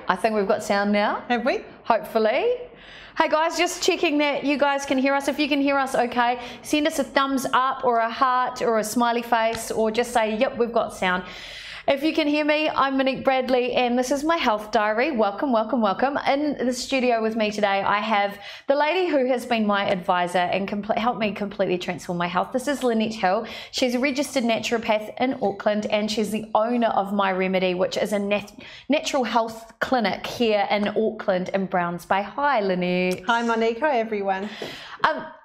I think we've got sound now. Have we? Hopefully. Hey guys, just checking that you guys can hear us. If you can hear us okay, send us a thumbs up or a heart or a smiley face, or just say, yep, we've got sound. If you can hear me, I'm Monique Bradley and this is my health diary. Welcome, welcome, welcome. In the studio with me today, I have the lady who has been my advisor and helped me completely transform my health. This is Lynette Hill. She's a registered naturopath in Auckland and she's the owner of My Remedy, which is a natural health clinic here in Auckland in Browns Bay. Hi, Lynette. Hi, Monique. Hi, everyone.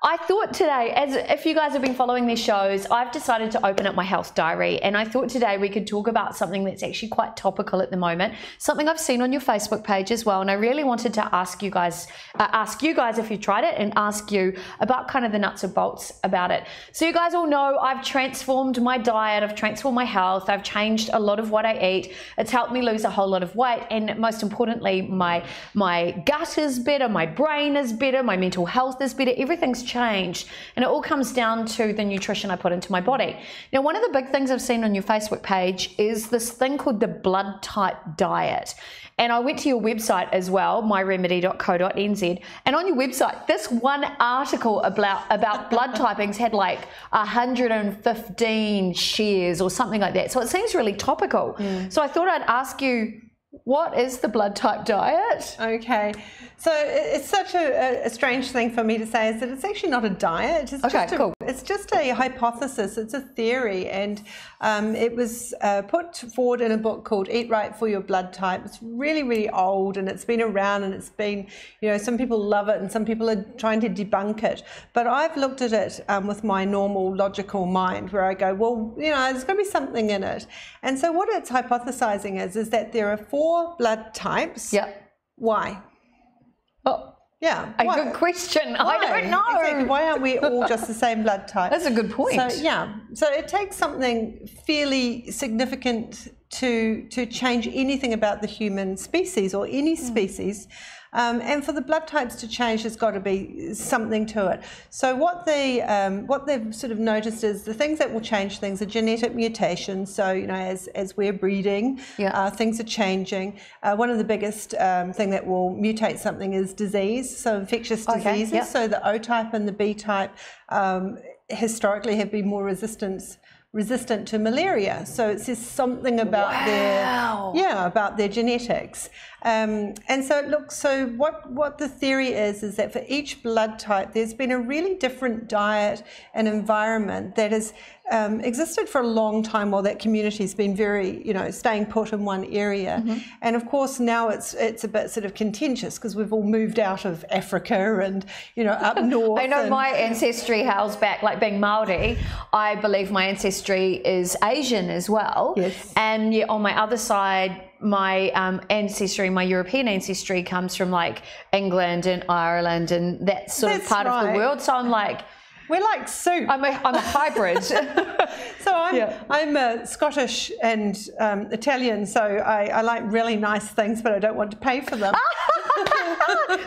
I thought today, as if you guys have been following these shows, I've decided to open up my health diary, and I thought today we could talk about something that's actually quite topical at the moment, something I've seen on your Facebook page as well, and I really wanted to ask you guys if you tried it, and ask you about kind of the nuts and bolts about it. So you guys all know I've transformed my diet, I've transformed my health, I've changed a lot of what I eat. It's helped me lose a whole lot of weight, and most importantly, my gut is better, my brain is better, my mental health is better, everything's changed, and it all comes down to the nutrition I put into my body. Now, one of the big things I've seen on your Facebook page is this thing called the blood type diet, and I went to your website as well, myremedy.co.nz, and on your website this one article about blood typings had like 115 shares or something like that, so it seems really topical. So I thought I'd ask you, what is the blood type diet? Okay, so it's such a strange thing for me to say, is that it's actually not a diet. It's just a hypothesis. It's a theory, and it was put forward in a book called Eat Right for Your Blood Type. It's really, really old, and it's been around, and it's been, you know, some people love it and some people are trying to debunk it. But I've looked at it with my normal logical mind, where I go, well, you know, there's got to be something in it. And so what it's hypothesizing is that there are 4 blood types. Yep. Why? Oh, yeah. a good question. Why? I don't know. Exactly. Why aren't we all just the same blood type? That's a good point. So, yeah. So it takes something fairly significant to change anything about the human species or any species. And for the blood types to change, there's got to be something to it. So what they've sort of noticed is the things that will change things are genetic mutations. So, you know, as we're breeding, things are changing. One of the biggest thing that will mutate something is disease, so infectious diseases. Yep. So the O type and the B type historically have been more resistant to malaria, so it says something about their genetics. And so it looks, so what the theory is that for each blood type there's been a really different diet and environment that has existed for a long time, while that community's been very, you know, staying put in one area. And of course now it's a bit sort of contentious because we've all moved out of Africa and, you know, up north. I know my ancestry hails back, like being Māori, I believe my ancestry is Asian as well. Yes. And yet on my other side, my ancestry, my European ancestry comes from like England and Ireland and that sort of part of the world. So I'm like, we're like soup. I'm a hybrid. So I'm Scottish and Italian, so I like really nice things, but I don't want to pay for them.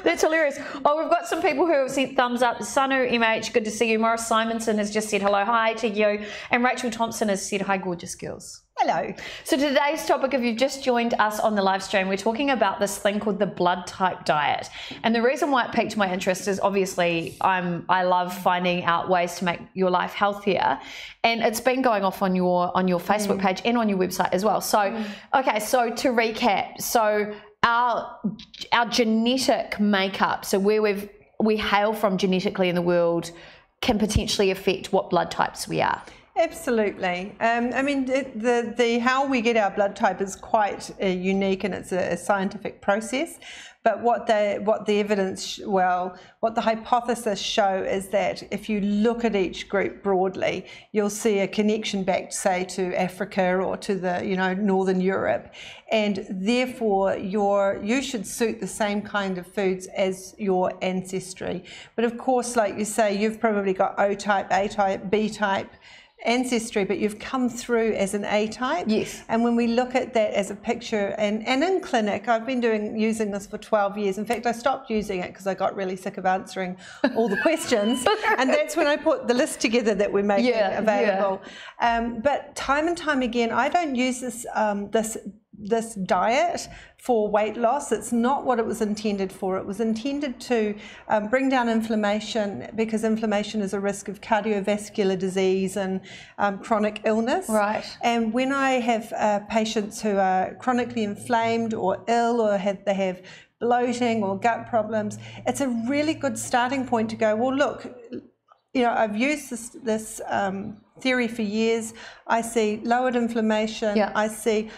That's hilarious. Oh, we've got some people who have sent thumbs up. Sanu MH, good to see you. Morris Simonson has just said hello, hi to you. And Rachel Thompson has said hi, gorgeous girls. Hello. So today's topic, if you've just joined us on the live stream, we're talking about this thing called the blood type diet. And the reason why it piqued my interest is obviously I love finding out ways to make your life healthier. And it's been going off on your Facebook page and on your website as well. So, okay, so to recap, so our genetic makeup, so where we hail from genetically in the world, can potentially affect what blood types we are. Absolutely. I mean, the how we get our blood type is quite unique, and it's a scientific process. But what the evidence, what the hypothesis show is that if you look at each group broadly, you'll see a connection back, say, to Africa or to the, you know, Northern Europe, and therefore you should suit the same kind of foods as your ancestry. But of course, like you say, you've probably got O type, A type, B type ancestry, but you've come through as an A type. Yes. And when we look at that as a picture, and in clinic, I've been using this for 12 years. In fact, I stopped using it because I got really sick of answering all the questions. And that's when I put the list together that we're making available. But time and time again, I don't use this this diet for weight loss. It's not what it was intended for. It was intended to bring down inflammation, because inflammation is a risk of cardiovascular disease and chronic illness. Right. And when I have patients who are chronically inflamed or ill, or they have bloating or gut problems, it's a really good starting point to go, well, look, you know, I've used this theory for years. I see lowered inflammation. Yeah. I see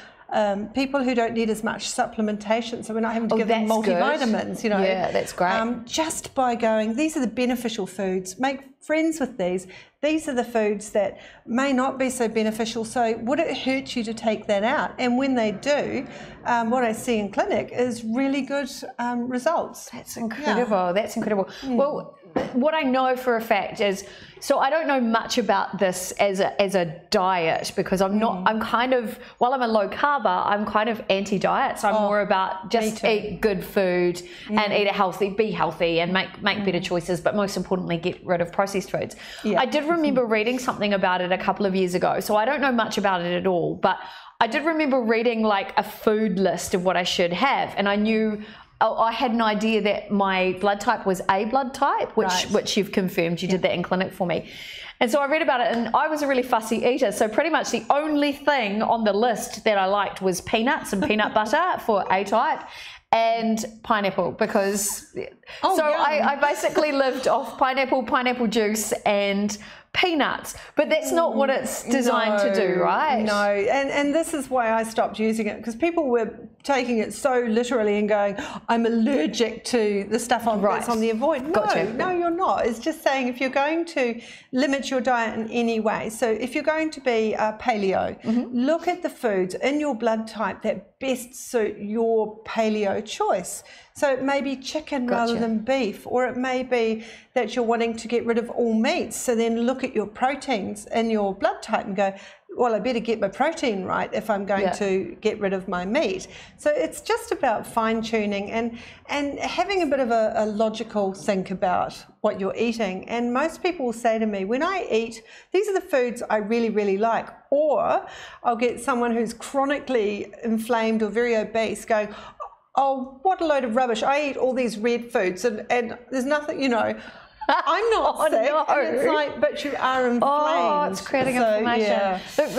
people who don't need as much supplementation, so we're not having to give them that's multivitamins, good. you know. Yeah, that's great. Just by going, these are the beneficial foods, make friends with these. These are the foods that may not be so beneficial, so would it hurt you to take that out? And when they do, what I see in clinic is really good results. That's incredible. Yeah. That's incredible. Mm. Well, what I know for a fact is, so I don't know much about this as a diet, because I'm not, I'm kind of, while I'm a low carber, I'm kind of anti-diet. So I'm more about just eat good food and eat be healthy and make better choices, but most importantly, get rid of processed foods. Yeah. I did remember reading something about it a couple of years ago. So I don't know much about it at all, but I did remember reading like a food list of what I should have. And I knew, I had an idea that my blood type was A blood type, which you've confirmed. You did that in clinic for me. And so I read about it, and I was a really fussy eater. So pretty much the only thing on the list that I liked was peanuts and peanut butter for A type, and pineapple, because I basically lived off pineapple juice and peanuts, but that's not what it's designed to do, right? No, and this is why I stopped using it, because people were taking it so literally and going, I'm allergic to the stuff that's on the avoid. No, you're not. It's just saying, if you're going to limit your diet in any way, so if you're going to be paleo, look at the foods in your blood type that best suit your paleo choice. So it may be chicken rather than beef, or it may be that you're wanting to get rid of all meats. So then look at your proteins in your blood type and go, well, I better get my protein right if I'm going to get rid of my meat. So it's just about fine-tuning and having a bit of a logical think about what you're eating. And most people will say to me, when I eat, these are the foods I really, really like. Or I'll get someone who's chronically inflamed or very obese going, oh, what a load of rubbish. I eat all these red foods and there's nothing, you know. I'm not sick. No. And it's like, but you are inflamed. Oh, it's creating inflammation. Yeah. Look,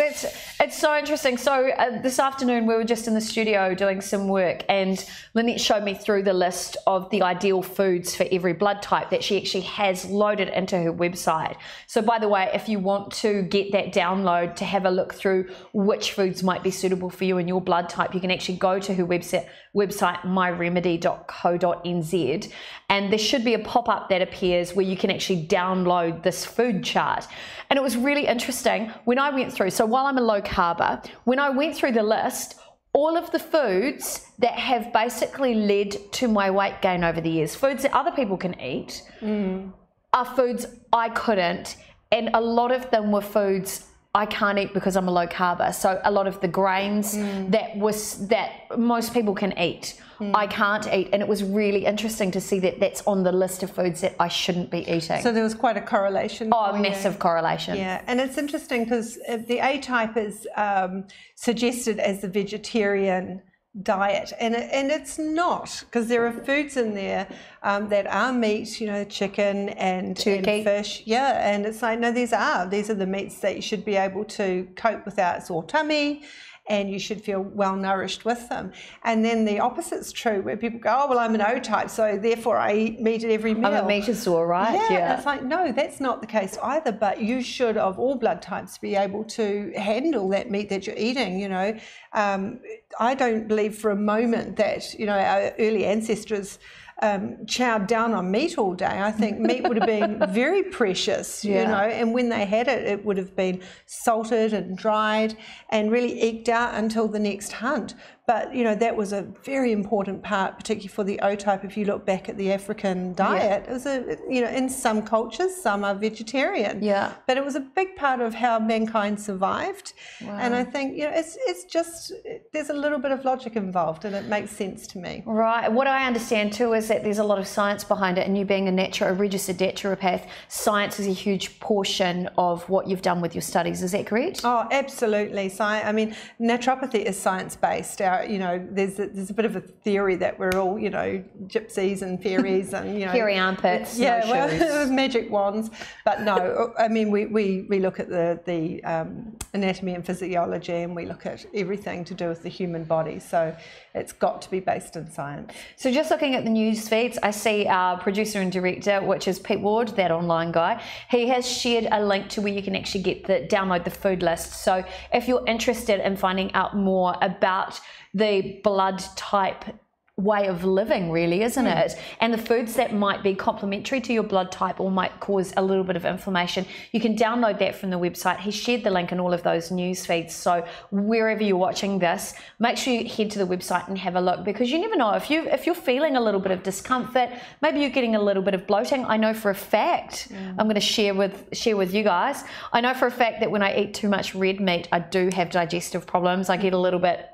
it's so interesting. So this afternoon we were just in the studio doing some work, and Lynette showed me through the list of the ideal foods for every blood type that she actually has loaded into her website. So by the way, if you want to get that download to have a look through which foods might be suitable for you and your blood type, you can actually go to her website myremedy.co.nz, and there should be a pop-up that appears where you can actually download this food chart. And it was really interesting when I went through, so while I'm a low carber, when I went through the list, all of the foods that have basically led to my weight gain over the years, foods that other people can eat, are foods I couldn't, and a lot of them were foods I can't eat because I'm a low carber. So a lot of the grains that most people can eat, I can't eat. And it was really interesting to see that that's on the list of foods that I shouldn't be eating. So there was quite a correlation. Oh, a massive correlation. Yeah, and it's interesting because the A type is suggested as the vegetarian diet, and it's not, because there are foods in there that are meat, you know, chicken and fish, and it's like, no, these are the meats that you should be able to cope without sore tummy, and you should feel well nourished with them. And then the opposite's true, where people go, oh, well, I'm an O type, so therefore I eat meat at every meal. I'm a meatasaur, right? Yeah, it's like, no, that's not the case either, but you should, of all blood types, be able to handle that meat that you're eating, you know. I don't believe for a moment that, you know, our early ancestors chowed down on meat all day. I think meat would have been very precious, you know, and when they had it, it would have been salted and dried and really eked out until the next hunt. But, you know, that was a very important part, particularly for the O-type. If you look back at the African diet, it was you know, in some cultures, some are vegetarian. Yeah. But it was a big part of how mankind survived. Wow. And I think, you know, it's just, there's a little bit of logic involved, and it makes sense to me. Right. What I understand too is that there's a lot of science behind it, and you being a registered naturopath, science is a huge portion of what you've done with your studies. Is that correct? Oh, absolutely. I mean, naturopathy is science-based. you know, there's a bit of a theory that we're all, you know, gypsies and fairies and, you know, hairy armpits, yeah, no shoes. well, magic wands. But no, I mean, we look at the anatomy and physiology, and we look at everything to do with the human body. So it's got to be based in science. So just looking at the news feeds, I see our producer and director, which is Pete Ward, that online guy. He has shared a link to where you can actually download the food list. So if you're interested in finding out more about the blood type way of living, really, isn't it? And the foods that might be complementary to your blood type or might cause a little bit of inflammation, you can download that from the website. He shared the link in all of those news feeds. So wherever you're watching this, make sure you head to the website and have a look, because you never know, if you're feeling a little bit of discomfort, maybe you're getting a little bit of bloating. I know for a fact, I'm going to share with you guys, I know for a fact that when I eat too much red meat, I do have digestive problems. I get a little bit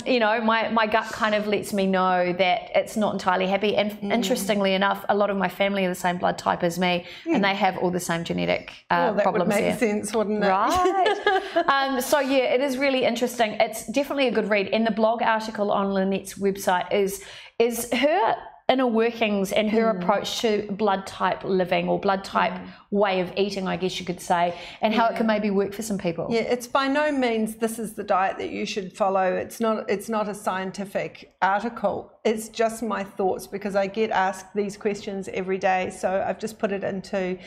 you know, my gut kind of lets me know that it's not entirely happy. And interestingly enough, a lot of my family are the same blood type as me, and they have all the same genetic that problems. Would make sense, wouldn't it? Right. So yeah, it is really interesting. It's definitely a good read. And the blog article on Lynette's website is her inner workings and her approach to blood type living, or blood type way of eating, I guess you could say, and how it can maybe work for some people. Yeah, it's by no means this is the diet that you should follow. It's not a scientific article. It's just my thoughts, because I get asked these questions every day. So I've just put it into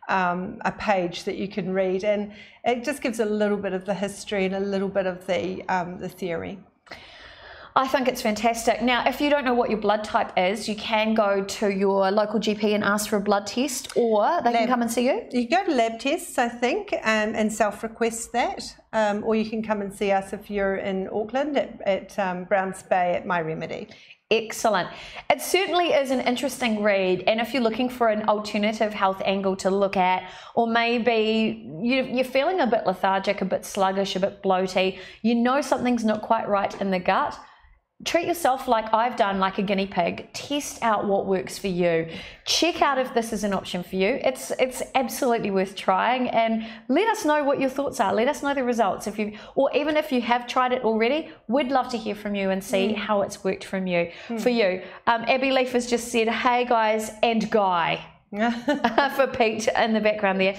a page that you can read, and it just gives a little bit of the history and a little bit of the theory. I think it's fantastic. Now, if you don't know what your blood type is, you can go to your local GP and ask for a blood test, or they can come and see you. You go to lab tests, I think, and self-request that, or you can come and see us if you're in Auckland at Browns Bay at My Remedy. Excellent. It certainly is an interesting read, and if you're looking for an alternative health angle to look at, or maybe you're feeling a bit lethargic, a bit sluggish, a bit bloaty, you know something's not quite right in the gut, treat yourself like I've done, like a guinea pig. Test out what works for you. Check out if this is an option for you. It's absolutely worth trying, and let us know what your thoughts are. Let us know the results. Or even if you have tried it already, we'd love to hear from you and see how it's worked for you. Abby Leaf has just said, "Hey guys and Guy." For Pete in the background there.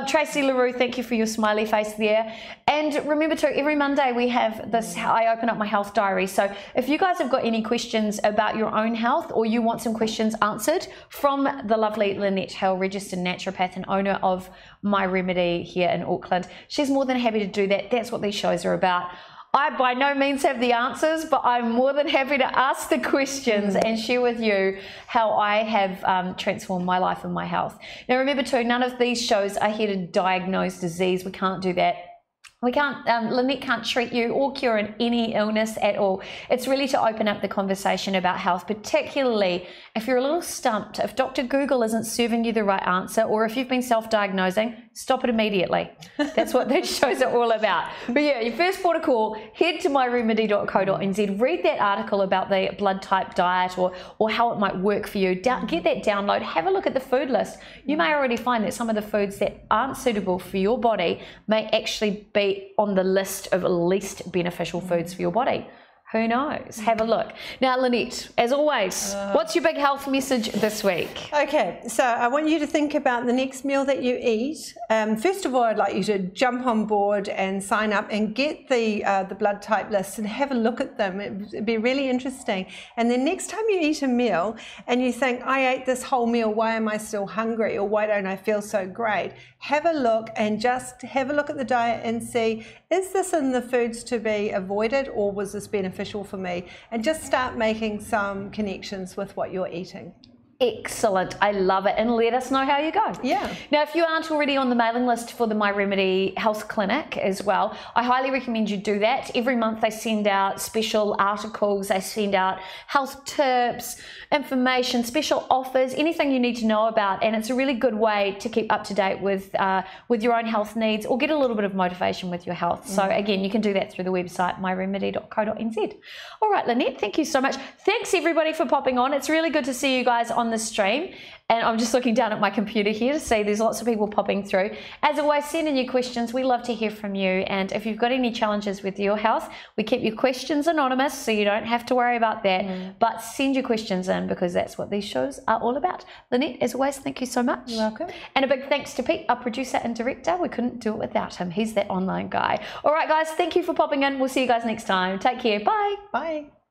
Tracy LaRue, thank you for your smiley face there. And remember too, every Monday we have this, I open up my health diary. So if you guys have got any questions about your own health, or you want some questions answered from the lovely Lynette Hill, registered naturopath and owner of My Remedy here in Auckland, she's more than happy to do that. That's what these shows are about. I by no means have the answers, but I'm more than happy to ask the questions and share with you how I have transformed my life and my health. Now remember too, none of these shows are here to diagnose disease. We can't do that. We can't, Lynette can't treat you or cure any illness at all. It's really to open up the conversation about health, particularly if you're a little stumped, if Dr. Google isn't serving you the right answer, or if you've been self-diagnosing, stop it immediately. That's what these shows are all about. But yeah, your first port of call, head to myremedy.co.nz, read that article about the blood type diet or how it might work for you. Get that download, have a look at the food list. You may already find that some of the foods that aren't suitable for your body may actually be on the list of least beneficial foods for your body. Who knows? Have a look. Now, Lynette, as always, what's your big health message this week? Okay, so I want you to think about the next meal that you eat. First of all, I'd like you to jump on board and sign up and get the blood type list and have a look at them. It'd be really interesting. And then next time you eat a meal and you think, I ate this whole meal, why am I still hungry? Or why don't I feel so great? Have a look and just have a look at the diet and see, is this in the foods to be avoided, or was this beneficial for me? And just start making some connections with what you're eating. Excellent. I love it. And let us know how you go. Yeah. Now, if you aren't already on the mailing list for the My Remedy Health Clinic as well, I highly recommend you do that. Every month they send out special articles, they send out health tips, information, special offers, anything you need to know about. And it's a really good way to keep up to date with your own health needs, or get a little bit of motivation with your health. So again, you can do that through the website, myremedy.co.nz. All right, Lynette, thank you so much. Thanks everybody for popping on. It's really good to see you guys on the stream. And I'm just looking down at my computer here to see there's lots of people popping through. As always, send in your questions. We love to hear from you. And if you've got any challenges with your health, we keep your questions anonymous, so you don't have to worry about that. But send your questions in, because that's what these shows are all about. Lynette, as always, thank you so much. You're welcome. And a big thanks to Pete, our producer and director. We couldn't do it without him. He's that online guy. All right, guys, thank you for popping in. We'll see you guys next time. Take care. Bye. Bye.